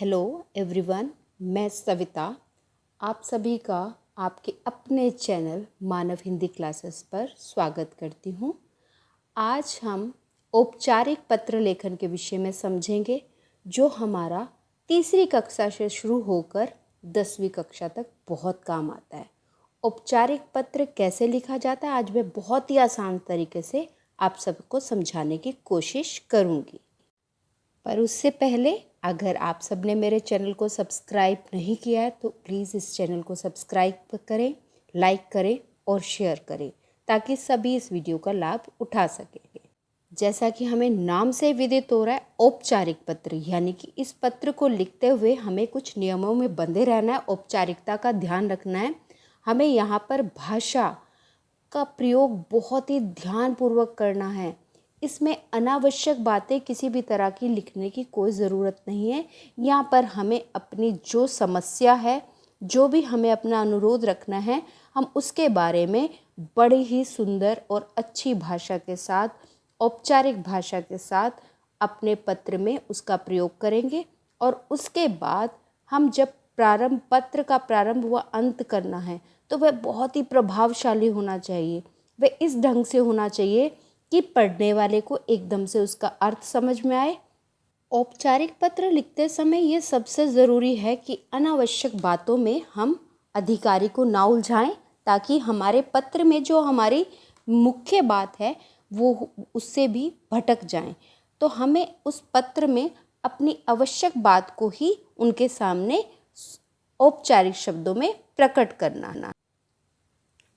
Hello everyone, मैं सविता आप सभी का आपके अपने चैनल मानव हिंदी क्लासेस पर स्वागत करती हूँ। आज हम औपचारिक पत्र लेखन के विषय में समझेंगे, जो हमारा तीसरी कक्षा से शुरू होकर 10वीं कक्षा तक बहुत काम आता है। औपचारिक पत्र कैसे लिखा जाता है, आज मैं बहुत ही आसान तरीके से आप सबको समझाने की कोशिश करूँगी। पर उससे पहले अगर आप सब ने मेरे चैनल को सब्सक्राइब नहीं किया है तो प्लीज़ इस चैनल को सब्सक्राइब करें, लाइक करें और शेयर करें, ताकि सभी इस वीडियो का लाभ उठा सकेंगे। जैसा कि हमें नाम से विदित हो रहा है, औपचारिक पत्र यानी कि इस पत्र को लिखते हुए हमें कुछ नियमों में बंधे रहना है, औपचारिकता का ध्यान रखना है। हमें यहाँ पर भाषा का प्रयोग बहुत ही ध्यानपूर्वक करना है। इसमें अनावश्यक बातें किसी भी तरह की लिखने की कोई ज़रूरत नहीं है। यहाँ पर हमें अपनी जो समस्या है, जो भी हमें अपना अनुरोध रखना है, हम उसके बारे में बड़ी ही सुंदर और अच्छी भाषा के साथ, औपचारिक भाषा के साथ अपने पत्र में उसका प्रयोग करेंगे। और उसके बाद हम जब पत्र का प्रारंभ व अंत करना है तो वह बहुत ही प्रभावशाली होना चाहिए। वह इस ढंग से होना चाहिए कि पढ़ने वाले को एकदम से उसका अर्थ समझ में आए। औपचारिक पत्र लिखते समय ये सबसे ज़रूरी है कि अनावश्यक बातों में हम अधिकारी को ना उलझाएं, ताकि हमारे पत्र में जो हमारी मुख्य बात है वो उससे भी भटक जाएं। तो हमें उस पत्र में अपनी आवश्यक बात को ही उनके सामने औपचारिक शब्दों में प्रकट करना।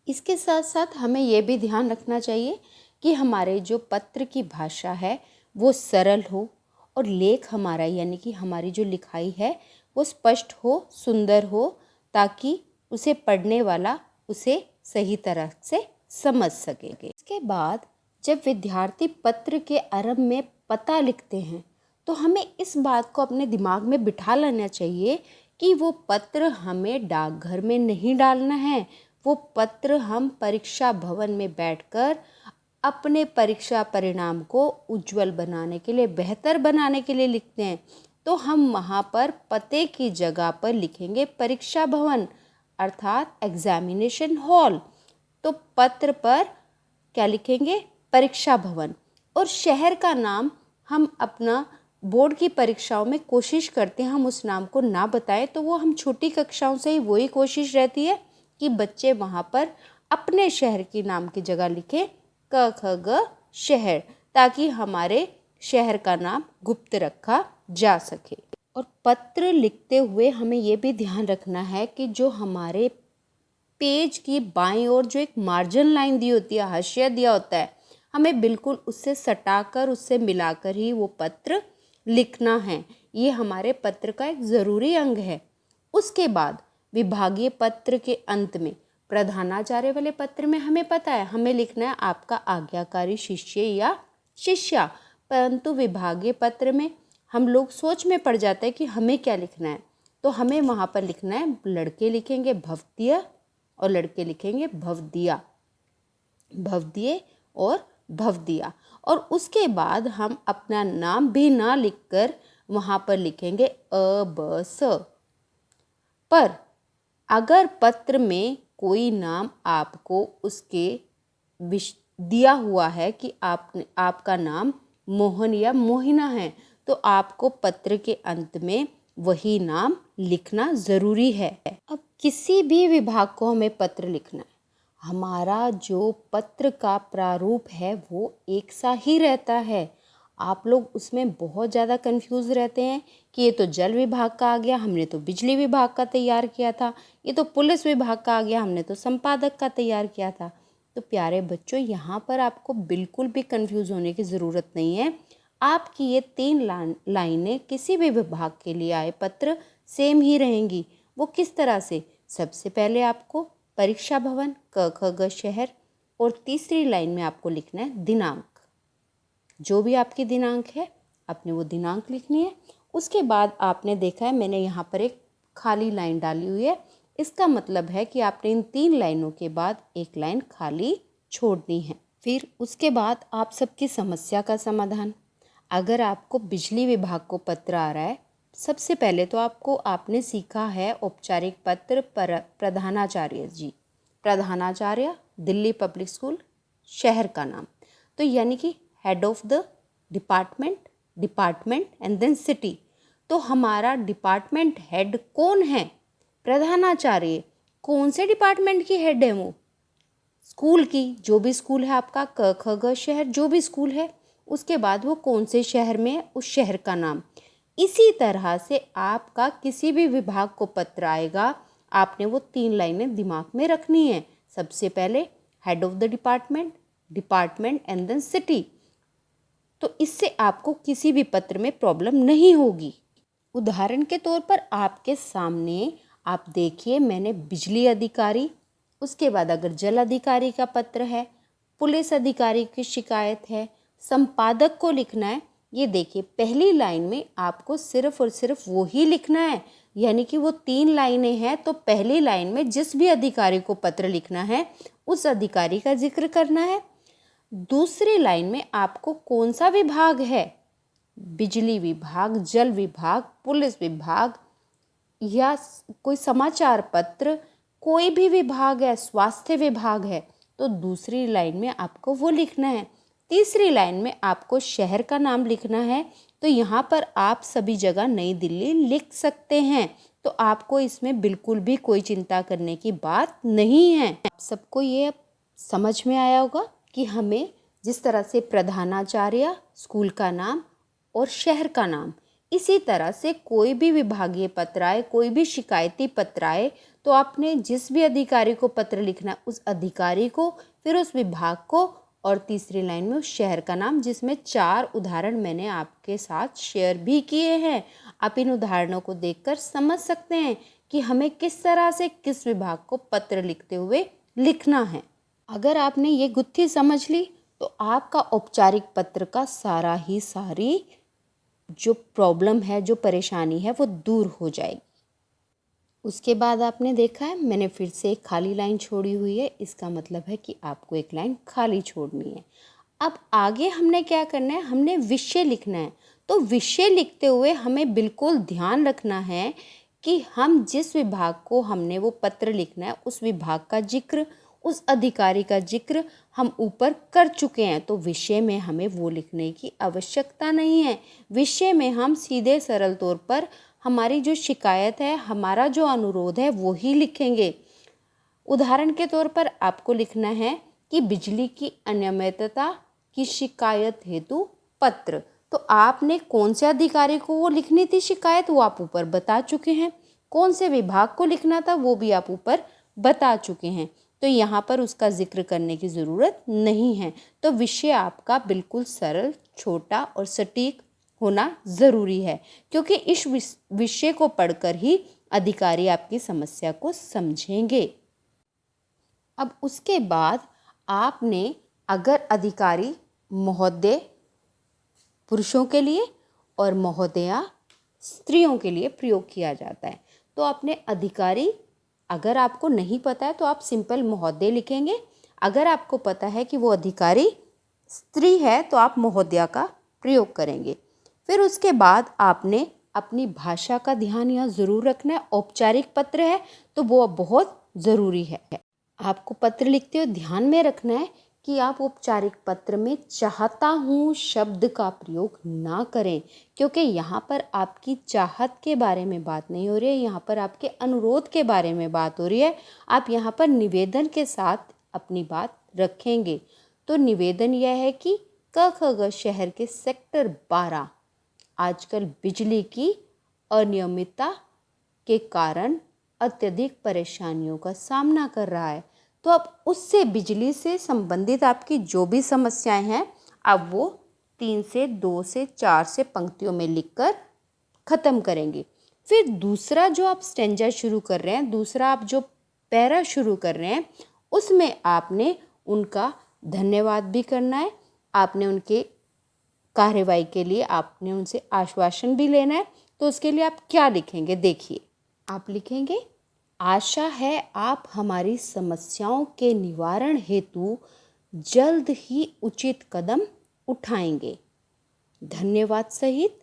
इसके साथ साथ हमें यह भी ध्यान रखना चाहिए कि हमारे जो पत्र की भाषा है वो सरल हो और लेख हमारा यानी कि हमारी जो लिखाई है वो स्पष्ट हो, सुंदर हो, ताकि उसे पढ़ने वाला उसे सही तरह से समझ सकेंगे। इसके बाद जब विद्यार्थी पत्र के आरंभ में पता लिखते हैं तो हमें इस बात को अपने दिमाग में बिठा लेना चाहिए कि वो पत्र हमें डाकघर में नहीं डालना है। वो पत्र हम परीक्षा भवन में बैठकर अपने परीक्षा परिणाम को उज्जवल बनाने के लिए, बेहतर बनाने के लिए लिखते हैं। तो हम वहाँ पर पते की जगह पर लिखेंगे परीक्षा भवन, अर्थात एग्जामिनेशन हॉल। तो पत्र पर क्या लिखेंगे? परीक्षा भवन। और शहर का नाम हम अपना बोर्ड की परीक्षाओं में कोशिश करते हैं हम उस नाम को ना बताएं, तो वो हम छोटी कक्षाओं से ही वही कोशिश रहती है कि बच्चे वहाँ पर अपने शहर की नाम की जगह लिखें क ख ग शहर, ताकि हमारे शहर का नाम गुप्त रखा जा सके। और पत्र लिखते हुए हमें ये भी ध्यान रखना है कि जो हमारे पेज की बाईं ओर जो एक मार्जिन लाइन दी होती है, हाशिया दिया होता है, हमें बिल्कुल उससे सटाकर, उससे मिलाकर ही वो पत्र लिखना है। ये हमारे पत्र का एक ज़रूरी अंग है। उसके बाद विभागीय पत्र के अंत में, प्रधानाचार्य वाले पत्र में हमें पता है हमें लिखना है आपका आज्ञाकारी शिष्य या शिष्या, परंतु विभागीय पत्र में हम लोग सोच में पड़ जाते हैं कि हमें क्या लिखना है। तो हमें वहाँ पर लिखना है, लड़के लिखेंगे भवदीय और लड़के लिखेंगे भवदिया, भवदिये और भवदिया। और उसके बाद हम अपना नाम भी ना लिखकर वहाँ पर लिखेंगे अ ब स। पर अगर पत्र में कोई नाम आपको उसके दिया हुआ है कि आपका नाम मोहन या मोहिना है, तो आपको पत्र के अंत में वही नाम लिखना ज़रूरी है। अब किसी भी विभाग को हमें पत्र लिखना है, हमारा जो पत्र का प्रारूप है वो एक सा ही रहता है। आप लोग उसमें बहुत ज़्यादा कंफ्यूज रहते हैं कि ये तो जल विभाग का आ गया, हमने तो बिजली विभाग का तैयार किया था, ये तो पुलिस विभाग का आ गया, हमने तो संपादक का तैयार किया था। तो प्यारे बच्चों, यहाँ पर आपको बिल्कुल भी कंफ्यूज होने की ज़रूरत नहीं है। आपकी ये 3 लाइनें किसी भी विभाग के लिए आए पत्र सेम ही रहेंगी। वो किस तरह से? सबसे पहले आपको परीक्षा भवन क ख ग शहर, और तीसरी लाइन में आपको लिखना है दिनांक। जो भी आपकी दिनांक है आपने वो दिनांक लिखनी है। उसके बाद आपने देखा है मैंने यहाँ पर एक खाली लाइन डाली हुई है, इसका मतलब है कि आपने इन 3 लाइनों के बाद एक लाइन खाली छोड़नी है। फिर उसके बाद आप सबकी समस्या का समाधान। अगर आपको बिजली विभाग को पत्र आ रहा है सबसे पहले तो आपने सीखा है औपचारिक पत्र प्रधानाचार्य जी, प्रधानाचार्य दिल्ली पब्लिक स्कूल, शहर का नाम, तो यानी कि head of the department and then city. तो हमारा डिपार्टमेंट हेड कौन है? प्रधानाचार्य। कौन से डिपार्टमेंट की हेड है वो? स्कूल की, जो भी स्कूल है आपका, क ख ग शहर, जो भी स्कूल है, उसके बाद वो कौन से शहर में है, उस शहर का नाम। इसी तरह से आपका किसी भी विभाग को पत्र आएगा, आपने वो 3 लाइनें दिमाग में रखनी है। सबसे पहले head of the department and then city. तो इससे आपको किसी भी पत्र में प्रॉब्लम नहीं होगी। उदाहरण के तौर पर आपके सामने आप देखिए, मैंने बिजली अधिकारी, उसके बाद अगर जल अधिकारी का पत्र है, पुलिस अधिकारी की शिकायत है, संपादक को लिखना है। ये देखिए, पहली लाइन में आपको सिर्फ और सिर्फ वो ही लिखना है, यानी कि वो 3 लाइनें हैं। तो पहली लाइन में जिस भी अधिकारी को पत्र लिखना है उस अधिकारी का जिक्र करना है। दूसरी लाइन में आपको कौन सा विभाग है, बिजली विभाग, जल विभाग, पुलिस विभाग या कोई समाचार पत्र, कोई भी विभाग है, स्वास्थ्य विभाग है, तो दूसरी लाइन में आपको वो लिखना है। तीसरी लाइन में आपको शहर का नाम लिखना है। तो यहाँ पर आप सभी जगह नई दिल्ली लिख सकते हैं, तो आपको इसमें बिल्कुल भी कोई चिंता करने की बात नहीं है। आप सबको ये अब समझ में आया होगा कि हमें जिस तरह से प्रधानाचार्य, स्कूल का नाम और शहर का नाम, इसी तरह से कोई भी विभागीय पत्र आए, कोई भी शिकायती पत्र आए, तो आपने जिस भी अधिकारी को पत्र लिखना है उस अधिकारी को, फिर उस विभाग को, और तीसरी लाइन में उस शहर का नाम, जिसमें 4 उदाहरण मैंने आपके साथ शेयर भी किए हैं। आप इन उदाहरणों को देखकर समझ सकते हैं कि हमें किस तरह से किस विभाग को पत्र लिखते हुए लिखना है। अगर आपने ये गुत्थी समझ ली तो आपका औपचारिक पत्र का सारी जो प्रॉब्लम है, जो परेशानी है, वो दूर हो जाएगी। उसके बाद आपने देखा है मैंने फिर से एक खाली लाइन छोड़ी हुई है, इसका मतलब है कि आपको एक लाइन खाली छोड़नी है। अब आगे हमने क्या करना है, हमने विषय लिखना है। तो विषय लिखते हुए हमें बिल्कुल ध्यान रखना है कि हम जिस विभाग को हमने वो पत्र लिखना है, उस विभाग का जिक्र, उस अधिकारी का जिक्र हम ऊपर कर चुके हैं। तो विषय में हमें वो लिखने की आवश्यकता नहीं है। विषय में हम सीधे सरल तौर पर हमारी जो शिकायत है, हमारा जो अनुरोध है, वो ही लिखेंगे। उदाहरण के तौर पर आपको लिखना है कि बिजली की अनियमितता की शिकायत हेतु पत्र। तो आपने कौन से अधिकारी को वो लिखनी थी शिकायत, वो आप ऊपर बता चुके हैं। कौन से विभाग को लिखना था वो भी आप ऊपर बता चुके हैं। तो यहाँ पर उसका जिक्र करने की ज़रूरत नहीं है। तो विषय आपका बिल्कुल सरल, छोटा और सटीक होना ज़रूरी है, क्योंकि इस विषय को पढ़कर ही अधिकारी आपकी समस्या को समझेंगे। अब उसके बाद आपने, अगर अधिकारी महोदय पुरुषों के लिए और महोदया स्त्रियों के लिए प्रयोग किया जाता है, तो आपने अधिकारी, अगर आपको नहीं पता है तो आप सिंपल महोदय लिखेंगे। अगर आपको पता है कि वो अधिकारी स्त्री है तो आप महोदया का प्रयोग करेंगे। फिर उसके बाद आपने अपनी भाषा का ध्यान यहाँ ज़रूर रखना है। औपचारिक पत्र है तो वो बहुत ज़रूरी है। आपको पत्र लिखते हुए ध्यान में रखना है कि आप औपचारिक पत्र में चाहता हूँ शब्द का प्रयोग ना करें, क्योंकि यहाँ पर आपकी चाहत के बारे में बात नहीं हो रही है, यहाँ पर आपके अनुरोध के बारे में बात हो रही है। आप यहाँ पर निवेदन के साथ अपनी बात रखेंगे। तो निवेदन यह है कि क ख ग शहर के सेक्टर 12 आजकल बिजली की अनियमितता के कारण अत्यधिक परेशानियों का सामना कर रहा है। तो अब उससे, बिजली से संबंधित आपकी जो भी समस्याएं हैं, अब वो 3 से 2 से 4 से पंक्तियों में लिखकर ख़त्म करेंगे। फिर दूसरा जो आप स्टेंजा शुरू कर रहे हैं, दूसरा आप जो पैरा शुरू कर रहे हैं, उसमें आपने उनका धन्यवाद भी करना है। आपने उनके कार्यवाही के लिए आपने उनसे आश्वासन भी लेना है। तो उसके लिए आप क्या लिखेंगे, देखिए। आप लिखेंगे, आशा है आप हमारी समस्याओं के निवारण हेतु जल्द ही उचित कदम उठाएंगे। धन्यवाद सहित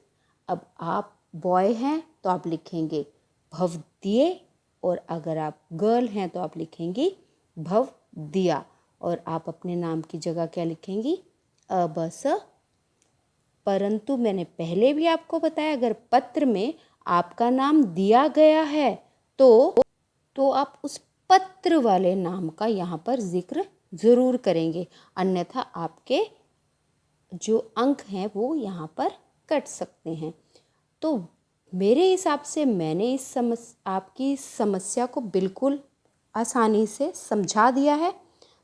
अब आप बॉय हैं तो आप लिखेंगे भवदीय, और अगर आप गर्ल हैं तो आप लिखेंगी भवदिया। और आप अपने नाम की जगह क्या लिखेंगी? अ ब स। परंतु मैंने पहले भी आपको बताया, अगर पत्र में आपका नाम दिया गया है तो आप उस पत्र वाले नाम का यहाँ पर जिक्र ज़रूर करेंगे, अन्यथा आपके जो अंक हैं वो यहाँ पर कट सकते हैं। तो मेरे हिसाब से मैंने आपकी समस्या को बिल्कुल आसानी से समझा दिया है।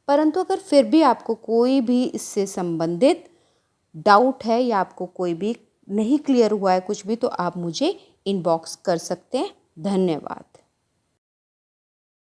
परंतु अगर फिर भी आपको कोई भी इससे संबंधित डाउट है या आपको कोई भी नहीं क्लियर हुआ है कुछ भी, तो आप मुझे इनबॉक्स कर सकते हैं। धन्यवाद।